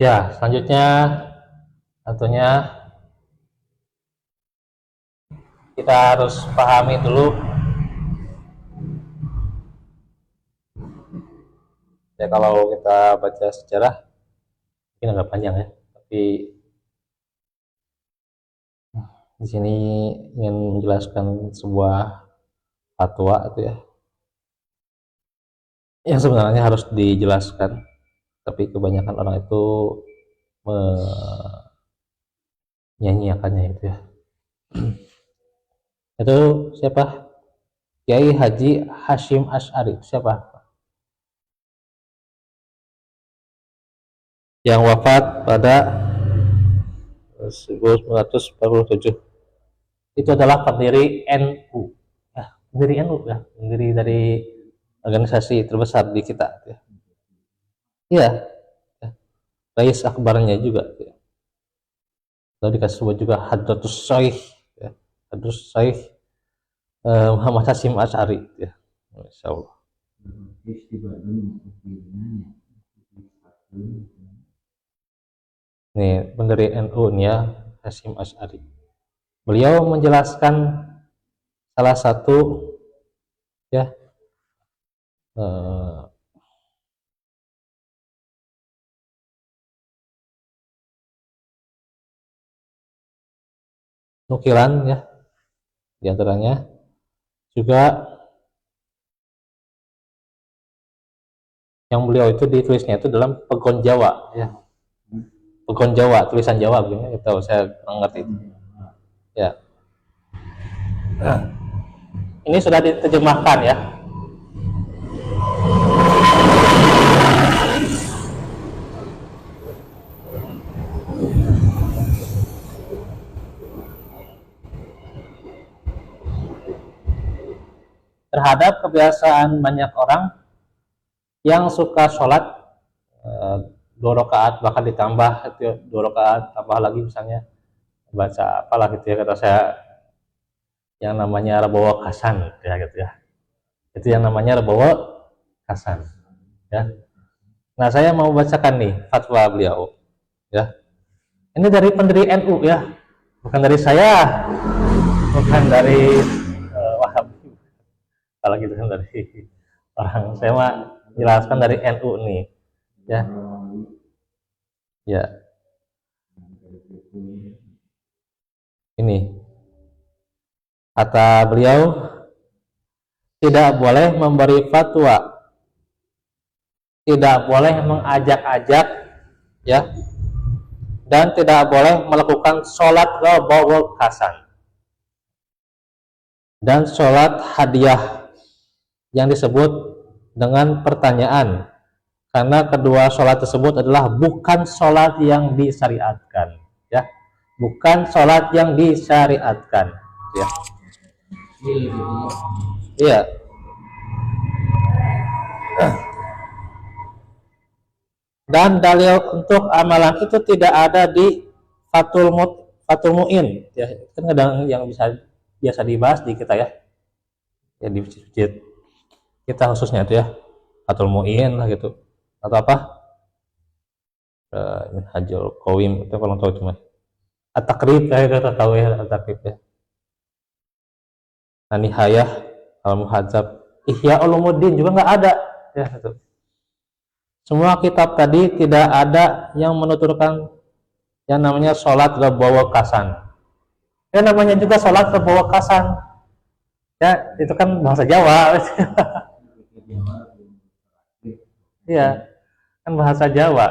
Ya, selanjutnya tentunya kita harus pahami dulu ya, kalau kita baca sejarah mungkin agak panjang ya, tapi di sini ingin menjelaskan sebuah fatwa itu ya, yang sebenarnya harus dijelaskan, tapi kebanyakan orang itu menyanyiakannya itu ya. Itu siapa? Kiai Haji Hashim Asy'ari. Siapa? Yang wafat pada 1947. Itu adalah pendiri NU. Ya, pendiri NU ya, pendiri dari organisasi terbesar di kita. Ya. Iya, ya. Rais akbarnya juga. Ya. Lalu dikasih sebut juga Hadratus Syaikh, ya. Hadratus Syaikh Muhammad Hashim Asy'ari. Ya. Masya Allah. Nih pendiri NU nih ya, Hashim Asy'ari. Beliau menjelaskan salah satu ya nukilan ya, diantaranya juga yang beliau itu ditulisnya itu dalam Pegon Jawa ya, Pegon Jawa, tulisan Jawa begini, itu saya kurang ngerti ya. Nah, ini sudah diterjemahkan ya. Terhadap kebiasaan banyak orang yang suka sholat 2 rakaat bahkan ditambah itu 2 rakaat tambah lagi misalnya baca apalah gitu ya, kata saya yang namanya Rabawa Kasan ya gitu ya, itu yang namanya Rabawa Kasan ya. Nah saya mau bacakan nih fatwa beliau ya, ini dari pendiri NU ya, bukan dari saya, bukan dari Wahabi, kalau gitu kan dari orang, saya mah jelaskan dari NU nih ya. Ya, ini kata beliau, tidak boleh memberi fatwa, tidak boleh mengajak-ajak ya, dan tidak boleh melakukan sholat Rabawa Kasan dan sholat hadiah yang disebut dengan pertanyaan, karena kedua sholat tersebut adalah bukan sholat yang disyariatkan ya, bukan sholat yang disyariatkan ya. Iya. Dan dalil untuk amalan itu tidak ada di Fathul Mu'in ya, kan kadang yang biasa dibahas di kita ya, ya di masjid kita khususnya itu ya, Fathul Mu'in lah gitu, atau apa Minhajul Qawim itu kalau tahu cuma At-Taqrib ya, kita tahu ya At-Taqrib ya, Nihayah Al-Muhadzab, Ihya Ulumuddin juga nggak ada ya gitu. Semua kitab tadi tidak ada yang menuturkan yang namanya sholat Rabawa Kasan. Ya namanya juga sholat Rabawa Kasan ya, itu kan bahasa Jawa. Iya, kan bahasa Jawa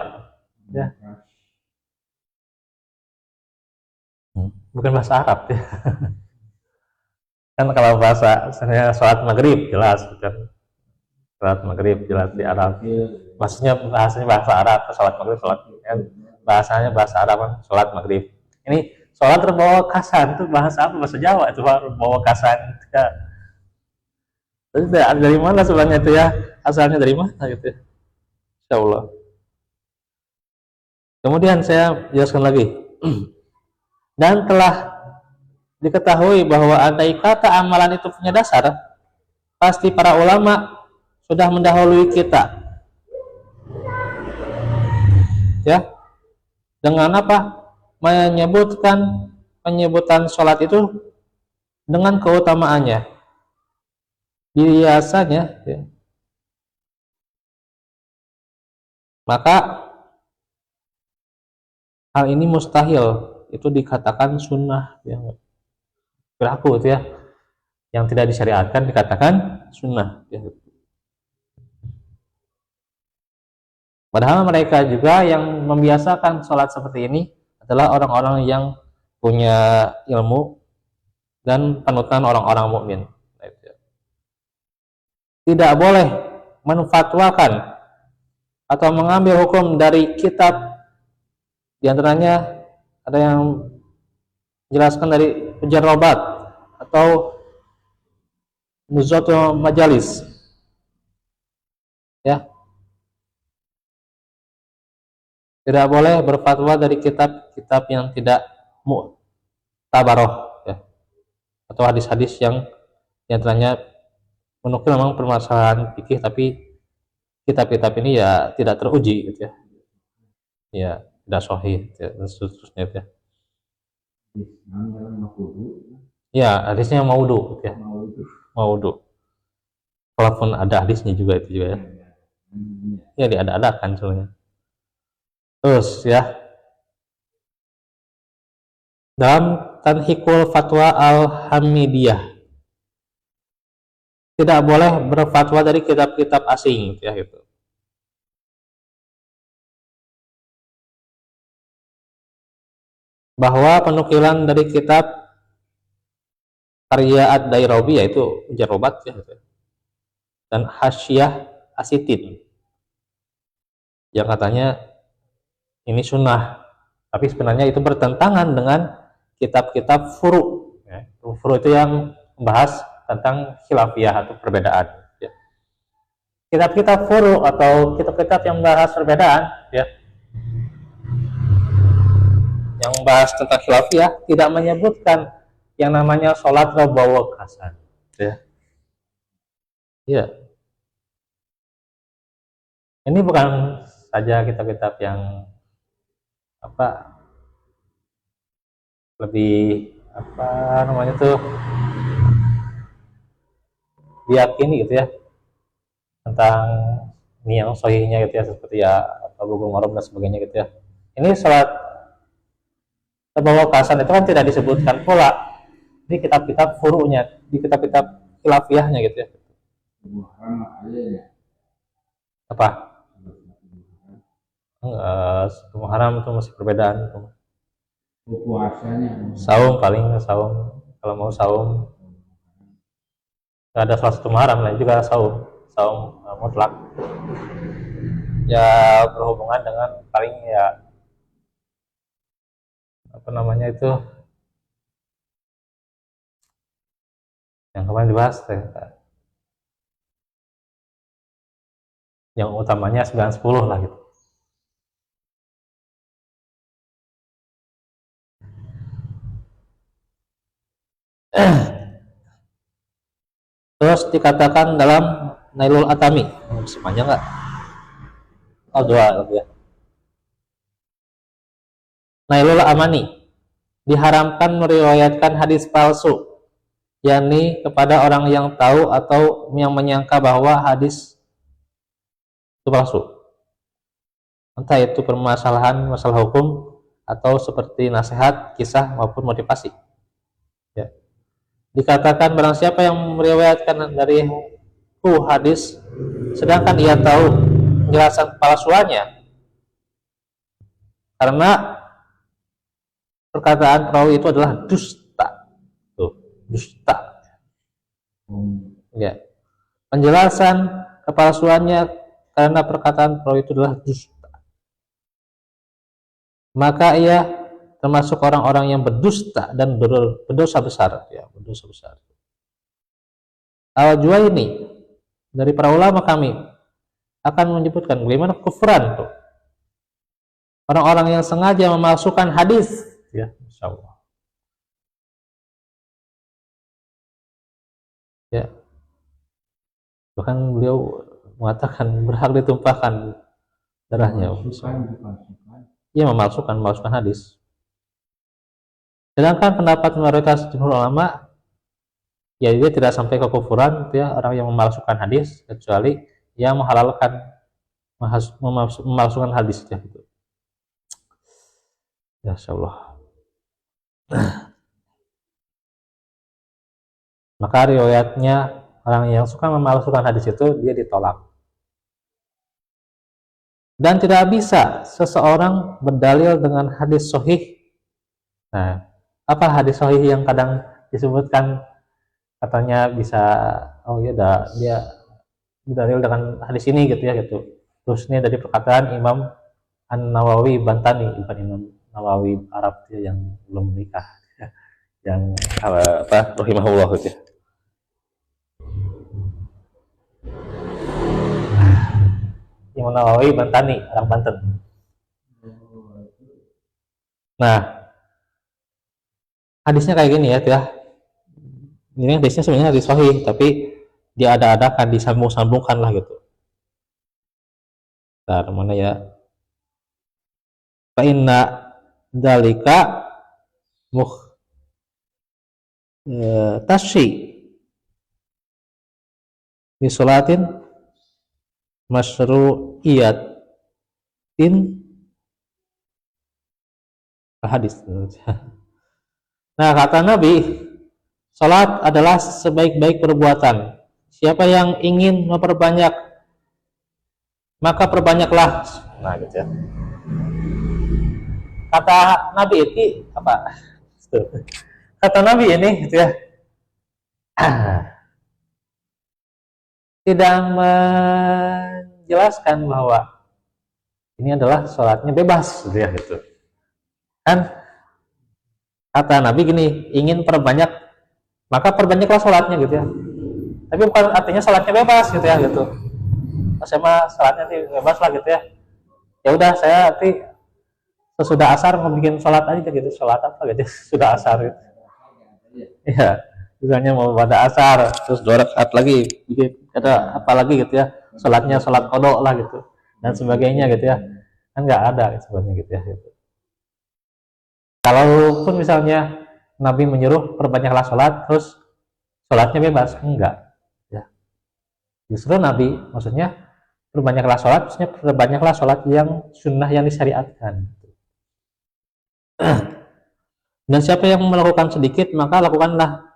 ya, bukan bahasa Arab ya. Kan kalau bahasa misalnya sholat maghrib jelas kan, sholat maghrib jelas di Arab, maksudnya bahasanya bahasa Arab, sholat maghrib sholat kan bahasanya bahasa Arab kan, sholat maghrib. Ini sholat Rabawa Kasan itu bahasa apa? Bahasa Jawa itu Rabawa Kasan ya. Dari mana sebenarnya itu ya, asalnya dari mana gitu ya, Insya Allah. Kemudian saya jelaskan lagi. Dan telah diketahui bahwa andai kata amalan itu punya dasar, pasti para ulama sudah mendahului kita ya, dengan apa? Penyebutan sholat itu dengan keutamaannya. Biasanya, ya, maka hal ini mustahil itu dikatakan sunnah yang berlaku itu ya, yang tidak disyariatkan dikatakan sunnah ya. Padahal mereka juga yang membiasakan sholat seperti ini adalah orang-orang yang punya ilmu dan panutan orang-orang mukmin. Tidak boleh menfatwakan atau mengambil hukum dari kitab, diantaranya ada yang menjelaskan dari Mujarrabat atau Nuzatul Majalis ya. Tidak boleh berfatwa dari kitab-kitab yang tidak mu'tabaroh ya, atau hadis-hadis yang diantaranya menukil memang permasalahan fikih, tapi kitab-kitab ini ya tidak teruji gitu ya, ya tidak sahih ya, dan seterusnya ya. Ya hadisnya maudhu ya, maudhu. Walaupun ada hadisnya juga itu juga ya, ya diada-adakan soalnya. Terus ya, dalam Tanhikul Fatwa Al-Hamidiyah tidak boleh berfatwa dari kitab-kitab asing ya gitu. Bahwa penukilan dari kitab karya Ad-Dairawi yaitu Mujarrabat ya gitu, dan Hasyiyah Asitin yang katanya ini sunnah, tapi sebenarnya itu bertentangan dengan kitab-kitab furu ya. Furu itu yang membahas tentang khilafiyah atau perbedaan ya. Kitab-kitab furu atau kitab-kitab yang membahas perbedaan ya, yang membahas tentang khilafiyah tidak menyebutkan yang namanya sholat rabawa kasan ya. Ya, ini bukan saja kitab-kitab yang apa lebih apa namanya tuh diyakini gitu ya tentang ini yang sahihnya gitu ya, seperti ya Bulughul Maram dan sebagainya gitu ya. Ini sholat terbawa kasan itu kan tidak disebutkan pula di kitab-kitab furu'nya, di kitab-kitab khilafiyahnya gitu ya. Apa? Muharram itu masih perbedaan. Saum paling saum, kalau mau saum ada salah satu Muharram lain juga saum mutlak ya, berhubungan dengan paling ya apa namanya itu yang kemarin dibahas yang utamanya 9-10 lah gitu. Terus dikatakan dalam Nailul Atami, sepanjang nggak? Oh dua ya. Nailul Amani, diharamkan meriwayatkan hadis palsu, yakni kepada orang yang tahu atau yang menyangka bahwa hadis itu palsu, entah itu permasalahan masalah hukum atau seperti nasihat, kisah maupun motivasi ya. Dikatakan barang siapa yang meriwayatkan dari hadis sedangkan ia tahu penjelasan palsuannya, karena perkataan perawi itu adalah dusta. Tuh, dusta. Ya. Penjelasan kepalsuannya karena perkataan perawi itu adalah dusta, maka ia termasuk orang-orang yang berdusta dan berdosa besar ya, berdosa besar. Al-Juwaini dari para ulama kami akan menyebutkan bagaimana kufran tuh orang-orang yang sengaja memalsukan hadis ya, insyaallah ya, bahkan beliau mengatakan berhak ditumpahkan darahnya. ia memalsukan hadis. Sedangkan pendapat mayoritas jumhur ulama, ya dia tidak sampai ke kufuran, ya orang yang memalsukan hadis, kecuali yang menghalalkan memalsukan hadis, ya gitu. Ya Allah. Maka riwayatnya orang yang suka memalsukan hadis itu dia ditolak. Dan tidak bisa seseorang berdalil dengan hadis sahih. Nah, apa hadis sahih yang kadang disebutkan katanya bisa, oh ya dia berdalil dengan hadis ini gitu ya gitu. Terus ini dari perkataan Imam An-Nawawi Bantani, Imam Nawawi Arab ya, yang belum menikah, yang apa rahimahullah gitu ya. Imam Nawawi Bantani, orang Banten. Nah, hadisnya kayak gini ya, ini hadisnya sebenarnya hadis sahih, tapi diada-adakan, disambung-sambungkan lah gitu. Nah, mana ya? Fa inna dzalika tasyi bi sholatin masyru'iyatin hadis. Nah, kata Nabi, salat adalah sebaik-baik perbuatan. Siapa yang ingin memperbanyak, maka perbanyaklah. Nah, gitu ya. Kata Nabi ini apa? Kata Nabi ini gitu ya. Tidak menjelaskan bahwa ini adalah sholatnya bebas gitu ya gitu. Kan kata Nabi gini, ingin perbanyak maka perbanyaklah sholatnya gitu ya. Tapi bukan artinya sholatnya bebas gitu ya gitu. Saya mah sholatnya bebas lah gitu ya. Ya udah saya nanti sesudah asar mau bikin sholat aja gitu, sholat apa gitu sudah asar gitu. Iya, misalnya mau pada asar terus 2 rakaat lagi bikin ada apa lagi gitu ya, sholatnya sholat qadha lah gitu dan sebagainya gitu ya, kan nggak ada sebenarnya gitu ya gitu. Kalaupun misalnya Nabi menyuruh perbanyaklah sholat terus sholatnya bebas, enggak ya, justru Nabi maksudnya perbanyaklah sholat, maksudnya perbanyaklah sholat yang sunnah yang disyariatkan. Dan siapa yang melakukan sedikit maka lakukanlah,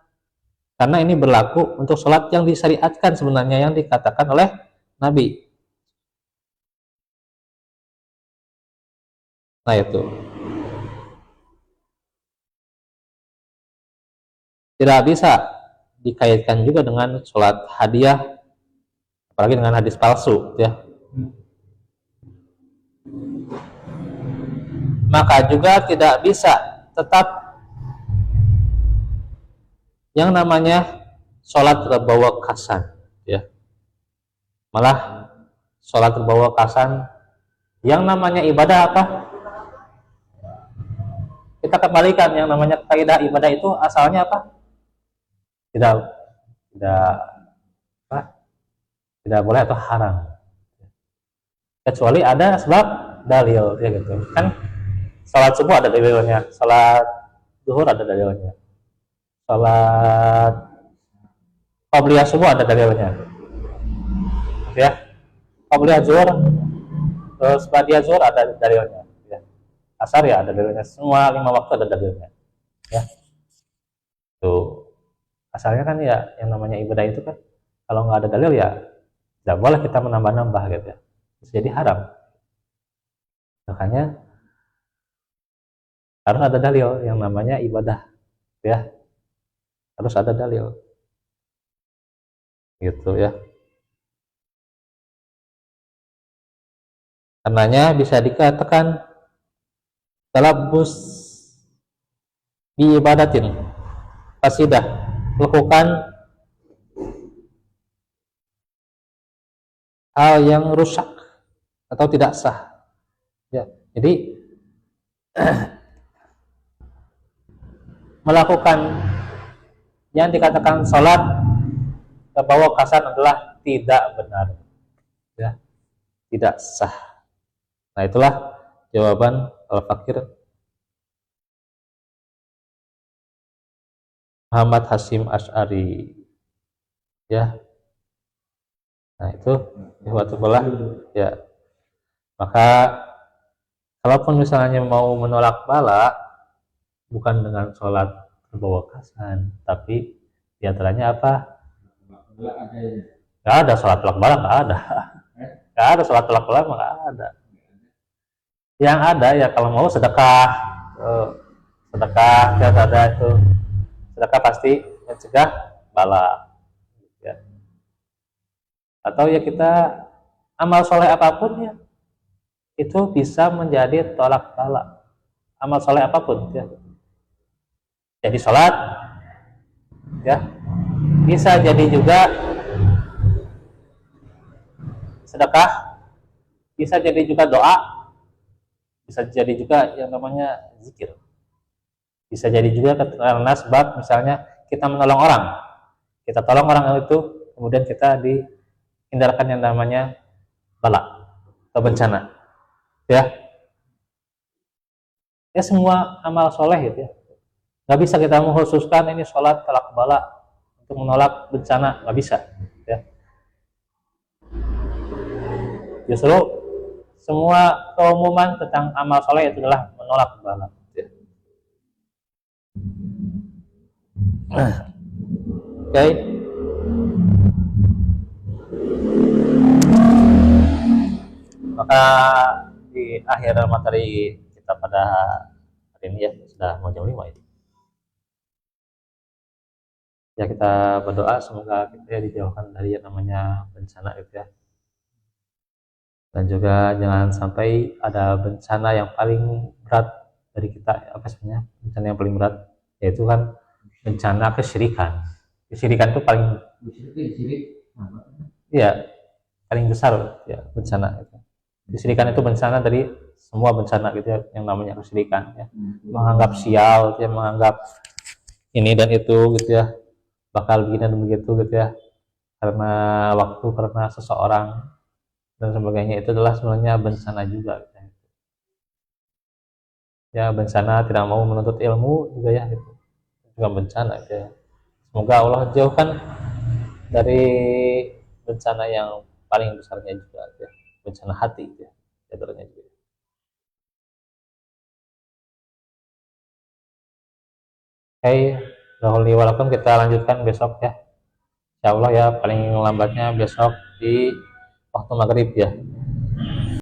karena ini berlaku untuk sholat yang disyariatkan sebenarnya, yang dikatakan oleh Nabi. Nah itu tidak bisa dikaitkan juga dengan sholat hadiah, apalagi dengan hadis palsu ya. Maka juga tidak bisa tetap yang namanya sholat terbawa kasan ya. Malah sholat terbawa kasan, yang namanya ibadah apa? Kita kembalikan yang namanya kaidah ibadah itu asalnya apa? Tidak apa? Tidak boleh atau haram. Kecuali ada sebab dalil ya gitu. Kan salat subuh ada dalilnya, salat zuhur ada dalilnya, salat qabliyah subuh ada dalilnya ya, qabliyah zuhur terus ba'diyah zuhur ada dalilnya ya. Asar ya ada dalilnya, semua 5 waktu ada dalilnya ya. Tuh asalnya kan ya yang namanya ibadah itu kan kalau nggak ada dalil ya tidak boleh kita menambah-nambah gitu ya, bisa jadi haram. Makanya harus ada dalil yang namanya ibadah ya, harus ada dalil gitu ya. Karenanya bisa dikatakan talabbus bi ibadatin fasidah, melakukan hal yang rusak atau tidak sah ya. Jadi melakukan yang dikatakan sholat terbawa kasan adalah tidak benar ya, tidak sah. Nah itulah Jawaban Al-Fakir Muhammad Hasyim Asy'ari, ya. Nah itu ihwatullah, ya. Maka kalaupun misalnya mau menolak bala, bukan dengan sholat berbawa kasan, tapi diantaranya apa? Gak ada sholat tolak bala, gak ada. Gak ada sholat tolak bala, gak ada. Yang ada ya kalau mau sedekah, sedekah ya ada itu. Sedekah pasti mencegah bala, ya. Atau ya kita amal soleh apapun ya itu bisa menjadi tolak bala. Amal soleh apapun ya. Jadi sholat ya bisa jadi juga sedekah, bisa jadi juga doa, bisa jadi juga yang namanya zikir, bisa jadi juga karena sebab misalnya kita menolong orang, kita tolong orang itu, kemudian kita dihindarkan yang namanya bala atau bencana, ya. Ya semua amal soleh gitu ya. Nggak bisa kita mengkhususkan ini sholat tolak bala untuk menolak bencana, nggak bisa, ya. Justru semua keumuman tentang amal soleh itu adalah menolak bala, ya. Oke. Maka di akhir materi kita pada hari ini ya sudah mau jam 5 ya. Ya kita berdoa semoga kita ya dijauhkan dari yang namanya bencana itu ya. Dan juga jangan sampai ada bencana yang paling berat dari kita, apa sebenarnya bencana yang paling berat, yaitu kan bencana kesyirikan. Kesyirikan itu paling, iya, paling besar ya bencana itu. Kesyirikan itu bencana dari semua bencana gitu ya, yang namanya kesyirikan ya. Menganggap sial, ya, menganggap ini dan itu gitu ya, bakal begini dan begitu gitu ya, karena waktu, karena seseorang dan sebagainya, itu adalah sebenarnya bencana juga gitu. Ya bencana tidak mau menuntut ilmu juga ya gitu, juga bencana gitu ya. Semoga Allah jauhkan dari bencana yang paling besarnya juga gitu ya, bencana hati gitu ya, jatuhnya juga. Oke, dahulu walaupun kita lanjutkan besok ya, insya Allah ya, paling lambatnya besok di waktu maghrib ya.